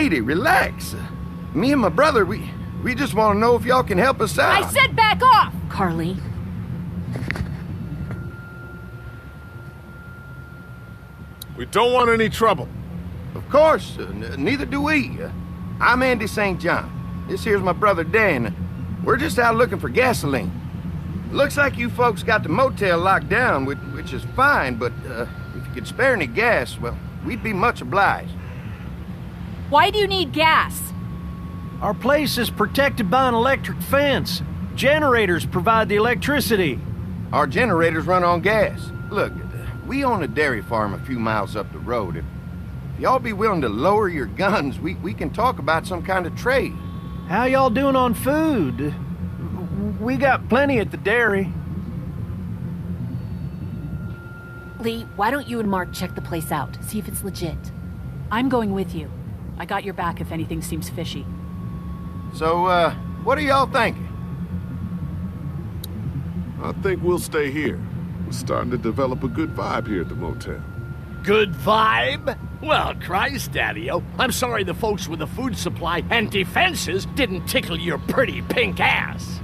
lady, relax. Me and my brother, we just want to know if y'all can help us out. I said back off! Carly. We don't want any trouble. Of course, neither do we. I'm Andy St. John. This here's my brother Dan. We're just out looking for gasoline. Looks like you folks got the motel locked down, which is fine, but if you could spare any gas, well, we'd be much obliged. Why do you need gas? Our place is protected by an electric fence. Generators provide the electricity. Our generators run on gas. Look, we own a dairy farm a few miles up the road. If y'all be willing to lower your guns, we can talk about some kind of trade. How y'all doing on food? We got plenty at the dairy. Lee, why don't you and Mark check the place out, see if it's legit? I'm going with you. I got your back if anything seems fishy. So, what are y'all thinking? I think we'll stay here. We're starting to develop a good vibe here at the motel. Good vibe? Well, Christ, Daddy-o, I'm sorry the folks with the food supply and defenses didn't tickle your pretty pink ass.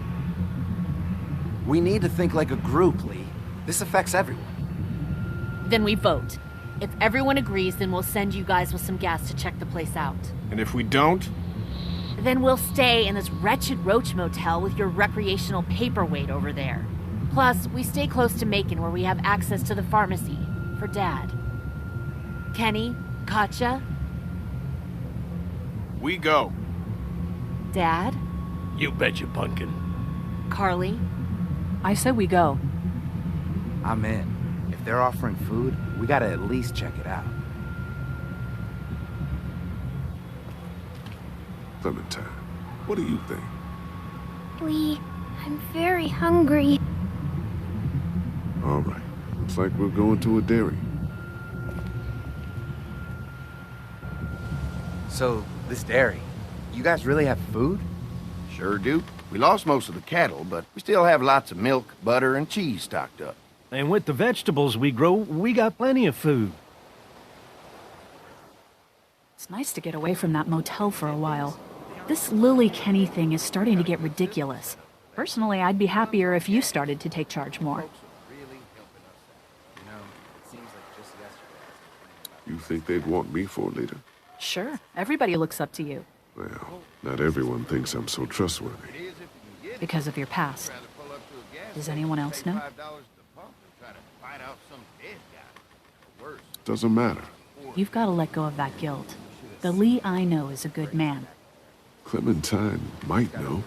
We need to think like a group, Lee. This affects everyone. Then we vote. If everyone agrees, then we'll send you guys with some gas to check the place out. And if we don't? Then we'll stay in this wretched roach motel with your recreational paperweight over there. Plus, we stay close to Macon where we have access to the pharmacy. For Dad. Kenny? Katja? We go. Dad? You betcha, pumpkin. Carly? I said we go. I'm in. If they're offering food, we gotta at least check it out. Clementine, what do you think? Lee, I'm very hungry. All right. Looks like we're going to a dairy. So, this dairy, you guys really have food? Sure do. We lost most of the cattle, but we still have lots of milk, butter, and cheese stocked up. And with the vegetables we grow, we got plenty of food. It's nice to get away from that motel for a while. This Lily Kenny thing is starting to get ridiculous. Personally, I'd be happier if you started to take charge more. You think they'd want me for a leader? Sure, everybody looks up to you. Well, not everyone thinks I'm so trustworthy. Because of your past. Does anyone else know? Doesn't matter. You've got to let go of that guilt. The Lee I know is a good man. Clementine might know.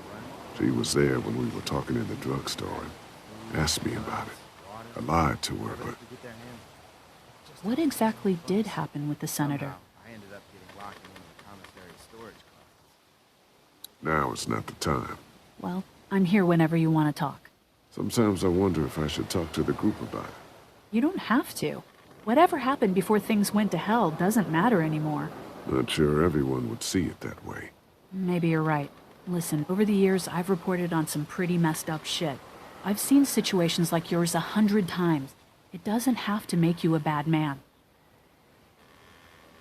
She was there when we were talking in the drugstore and asked me about it. I lied to her, but... What exactly did happen with the senator? Now it's not the time. Well, I'm here whenever you want to talk. Sometimes I wonder if I should talk to the group about it. You don't have to. Whatever happened before things went to hell doesn't matter anymore. Not sure everyone would see it that way. Maybe you're right. Listen, over the years, I've reported on some pretty messed up shit. I've seen situations like yours 100 times. It doesn't have to make you a bad man.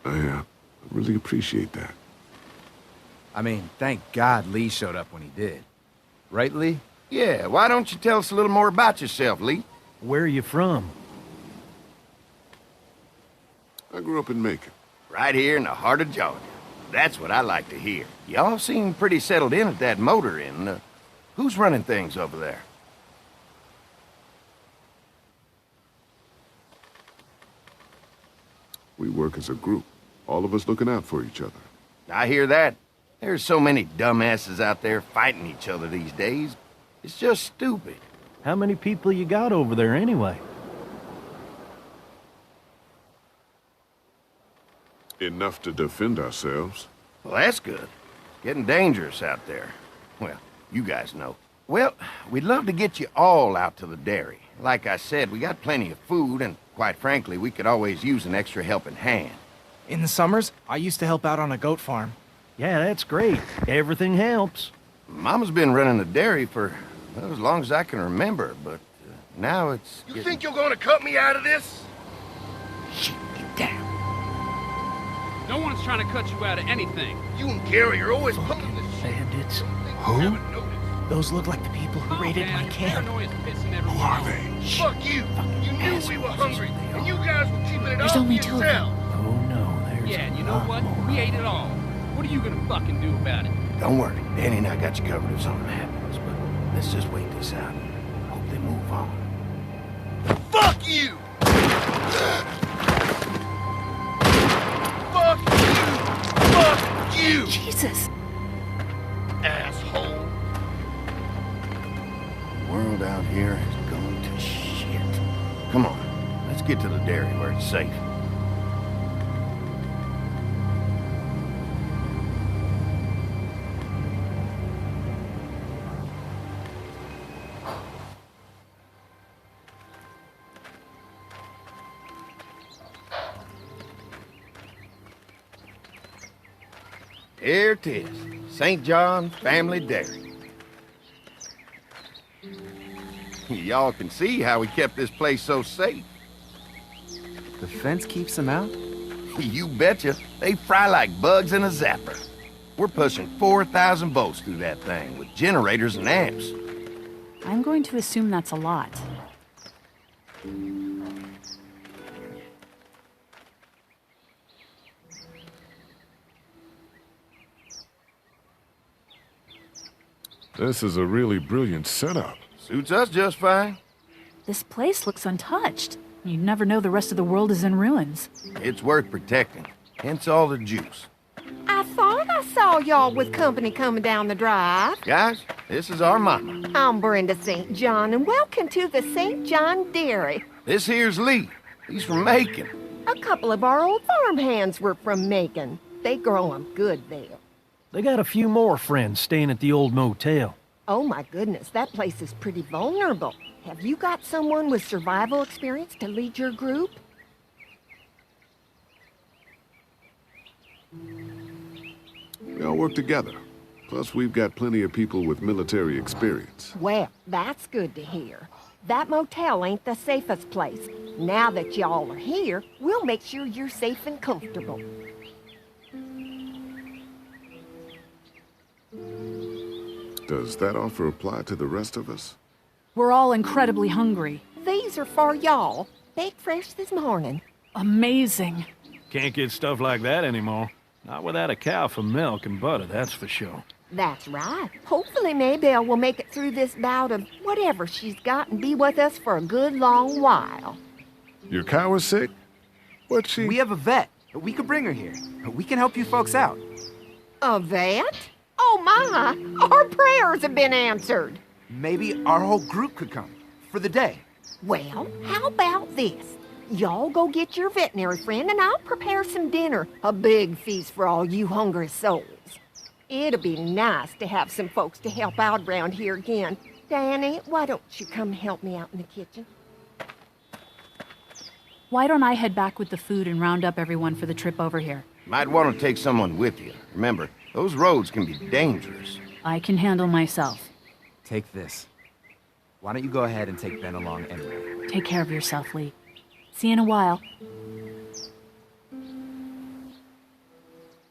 I really appreciate that. I mean, thank God Lee showed up when he did. Right, Lee? Yeah, why don't you tell us a little more about yourself, Lee? Where are you from? I grew up in Macon. Right here in the heart of Georgia. That's what I like to hear. Y'all seem pretty settled in at that motor inn. Who's running things over there? We work as a group, all of us looking out for each other. I hear that. There's so many dumbasses out there fighting each other these days. It's just stupid. How many people you got over there anyway? Enough to defend ourselves. Well, that's good. It's getting dangerous out there. Well, you guys know. Well, we'd love to get you all out to the dairy. Like I said, we got plenty of food, and quite frankly, we could always use an extra helping hand. In the summers, I used to help out on a goat farm. Yeah, that's great. Everything helps. Mama's been running the dairy for well, as long as I can remember, but now it's... You think you're gonna cut me out of this? Shit, get down. No one's trying to cut you out of anything. You and Gary are always pulling this shit. Bandits. Who? Those look like the people who raided my camp. Who are they? Fuck you! You knew we were hungry, and you guys were keeping it There's all only to two of them. yourselves. Oh no, there's Yeah, and you know a lot what? more. We ate it all. What are you gonna fucking do about it? Don't worry, Danny and I got you covered if something happens, but let's just wait this out. Hope they move on. Fuck you! Fuck you! Fuck you! Jesus! Asshole! The world out here is going to shit. Come on, let's get to the dairy where it's safe. Here it is, St. John Family Dairy. Y'all can see how we kept this place so safe. The fence keeps them out? You betcha. They fry like bugs in a zapper. We're pushing 4,000 volts through that thing with generators and amps. I'm going to assume that's a lot. This is a really brilliant setup. Suits us just fine. This place looks untouched. You never know the rest of the world is in ruins. It's worth protecting, hence all the juice. I thought I saw y'all with company coming down the drive. Guys, this is our mama. I'm Brenda St. John, and welcome to the St. John Dairy. This here's Lee. He's from Macon. A couple of our old farmhands were from Macon. They grow 'em good there. They got a few more friends staying at the old motel. Oh my goodness, that place is pretty vulnerable. Have you got someone with survival experience to lead your group? We all work together. Plus, we've got plenty of people with military experience. Well, that's good to hear. That motel ain't the safest place. Now that y'all are here, we'll make sure you're safe and comfortable. Does that offer apply to the rest of us? We're all incredibly hungry. These are for y'all. Baked fresh this morning. Amazing. Can't get stuff like that anymore. Not without a cow for milk and butter, that's for sure. That's right. Hopefully Maybelle will make it through this bout of whatever she's got and be with us for a good long while. Your cow is sick? What's she? We have a vet. We could bring her here. We can help you folks out. A vet? Oh my! Our prayers have been answered. Maybe our whole group could come. For the day. Well, how about this? Y'all go get your veterinary friend and I'll prepare some dinner. A big feast for all you hungry souls. It'll be nice to have some folks to help out around here again. Danny, why don't you come help me out in the kitchen? Why don't I head back with the food and round up everyone for the trip over here? Might want to take someone with you. Remember, those roads can be dangerous. I can handle myself. Take this. Why don't you go ahead and take Ben along anyway? Take care of yourself, Lee. See you in a while.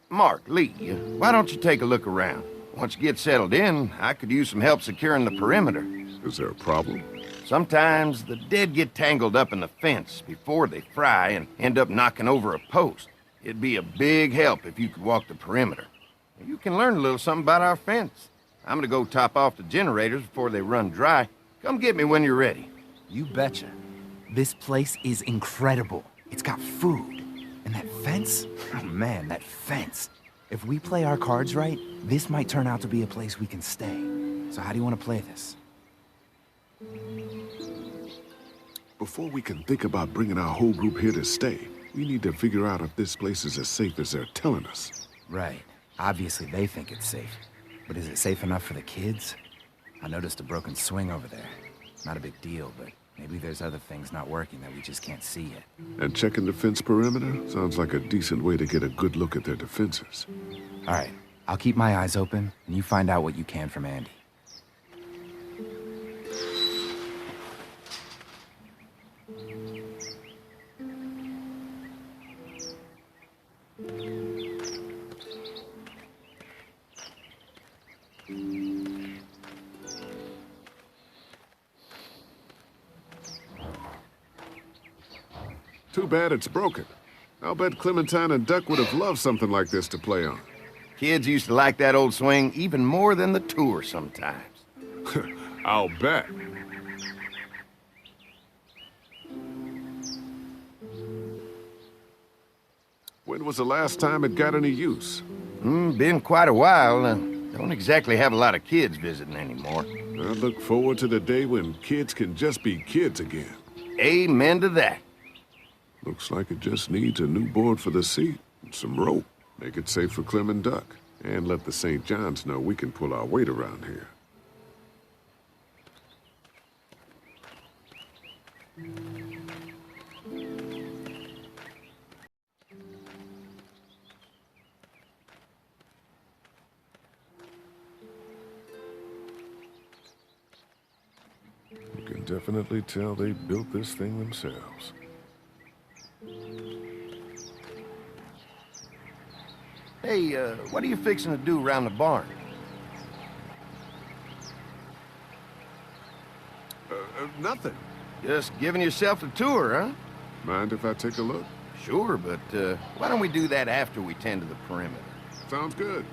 Mark, Lee, why don't you take a look around? Once you get settled in, I could use some help securing the perimeter. Is there a problem? Sometimes the dead get tangled up in the fence before they fry and end up knocking over a post. It'd be a big help if you could walk the perimeter. You can learn a little something about our fence. I'm gonna go top off the generators before they run dry. Come get me when you're ready. You betcha. This place is incredible. It's got food. And that fence? Oh man, that fence. If we play our cards right, this might turn out to be a place we can stay. So how do you want to play this? Before we can think about bringing our whole group here to stay, we need to figure out if this place is as safe as they're telling us. Right. Obviously they think it's safe. But is it safe enough for the kids? I noticed a broken swing over there. Not a big deal, but maybe there's other things not working that we just can't see yet. And checking the fence perimeter sounds like a decent way to get a good look at their defenses. All right. I'll keep my eyes open, and you find out what you can from Andy. Too bad it's broken. I'll bet Clementine and Duck would have loved something like this to play on. Kids used to like that old swing even more than the tour sometimes. I'll bet. When was the last time it got any use? Been quite a while. Don't exactly have a lot of kids visiting anymore. I look forward to the day when kids can just be kids again. Amen to that. Looks like it just needs a new board for the seat and some rope. Make it safe for Clem and Duck. And let the St. John's know we can pull our weight around here. You can definitely tell they built this thing themselves. Hey, what are you fixing to do around the barn? Nothing. Just giving yourself a tour, huh? Mind if I take a look? Sure, but why don't we do that after we tend to the perimeter? Sounds good.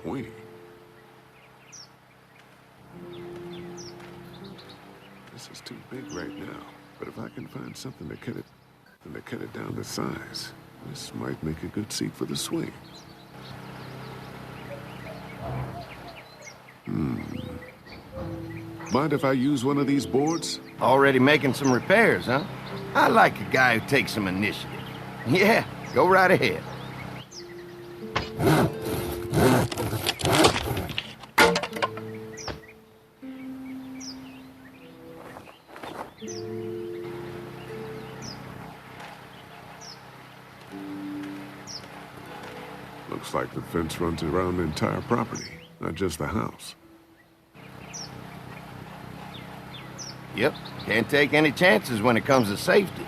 Pointy. This is too big right now, but if I can find something to cut it down to size, this might make a good seat for the swing. Mind if I use one of these boards? Already making some repairs, huh? I like a guy who takes some initiative. Yeah, go right ahead. Looks like the fence runs around the entire property, not just the house. Yep, can't take any chances when it comes to safety.